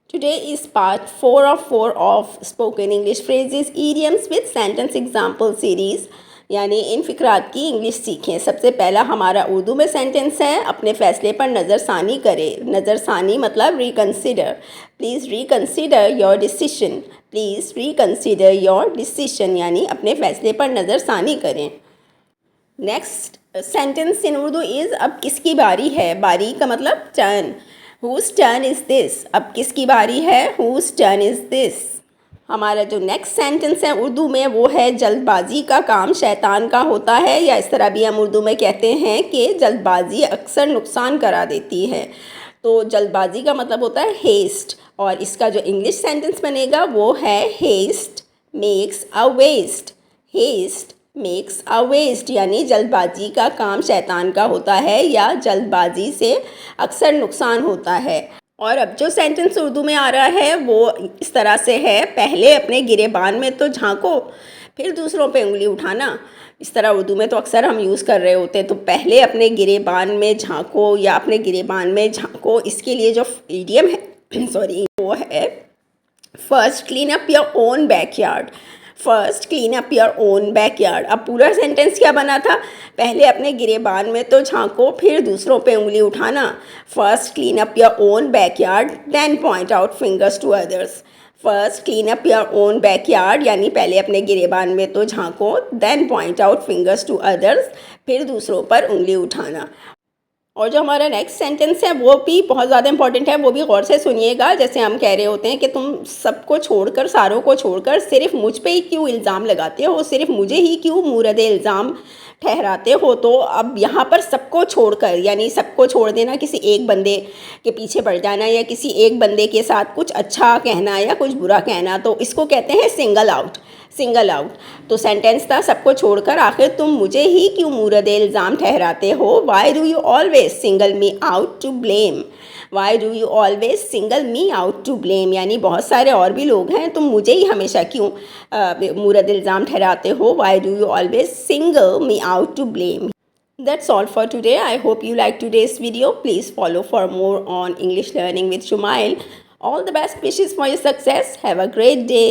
Today is part 4 of 4 of Spoken English Phrases Idioms with Sentence Example Series यानी इन फ़िक्रात की English सीखें। सबसे पहला हमारा उर्दू में सेंटेंस है, अपने फ़ैसले पर नज़रसानी करें। नज़रसानी मतलब reconsider. Please reconsider your decision. Please reconsider your decision यानी अपने फ़ैसले पर नज़रसानी करें। Next sentence in Urdu is अब किसकी बारी है। बारी का मतलब turn. Whose turn is this? अब किसकी बारी है। Whose turn is this? हमारा जो नेक्स्ट सेंटेंस है उर्दू में वो है जल्दबाजी का काम शैतान का होता है, या इस तरह भी हम उर्दू में कहते हैं कि जल्दबाजी अक्सर नुकसान करा देती है। तो जल्दबाजी का मतलब होता है हेस्ट, और इसका जो इंग्लिश सेंटेंस बनेगा वो है haste makes a waste. Haste makes a waste यानी जल्दबाजी का काम शैतान का होता है या जल्दबाजी से अक्सर नुकसान होता है। और अब जो सेंटेंस उर्दू में आ रहा है वो इस तरह से है, पहले अपने गिरेबान में तो झांको फिर दूसरों पे उंगली उठाना। इस तरह उर्दू में तो अक्सर हम यूज़ कर रहे होते हैं। तो पहले अपने गिरेबान में झांको या अपने गिरेबान में झांको, इसके लिए जो इडियम है सॉरी वो है first clean up your own backyard. First clean up your own backyard. अब पूरा सेंटेंस क्या बना था, पहले अपने गिरेबान में तो झांको फिर दूसरों पे उंगली उठाना। First clean up your own backyard then point out fingers to others. First clean up your own backyard यानी पहले अपने गिरेबान में तो झांको, then point out fingers to others, फिर दूसरों पर उंगली उठाना। और जो हमारा नेक्स्ट सेंटेंस है वो भी बहुत ज़्यादा इंपॉर्टेंट है, वो भी गौर से सुनिएगा। जैसे हम कह रहे होते हैं कि तुम सबको छोड़कर, सारों को छोड़कर सिर्फ मुझ पे ही क्यों इल्ज़ाम लगाते हो, सिर्फ मुझे ही क्यों मूरद इल्ज़ाम ठहराते हो। तो अब यहाँ पर सबको छोड़कर यानी सबको छोड़ देना, किसी एक बंदे के पीछे पड़ जाना या किसी एक बंदे के साथ कुछ अच्छा कहना या कुछ बुरा कहना, तो इसको कहते हैं सिंगल आउट। Single out. तो सेंटेंस था सबको छोड़कर आखिर तुम मुझे ही क्यों मूरद इल्ज़ाम ठहराते हो। Why do you always single me out to blame. Why do you always single me out to blame यानी बहुत सारे और भी लोग हैं, तुम मुझे ही हमेशा क्यों मूरद इल्ज़ाम ठहराते हो। Why do you always single me out to blame. That's all for today. I hope you liked today's video. Please follow for more on English learning with Shumail. All the best wishes for your success. Have a great day.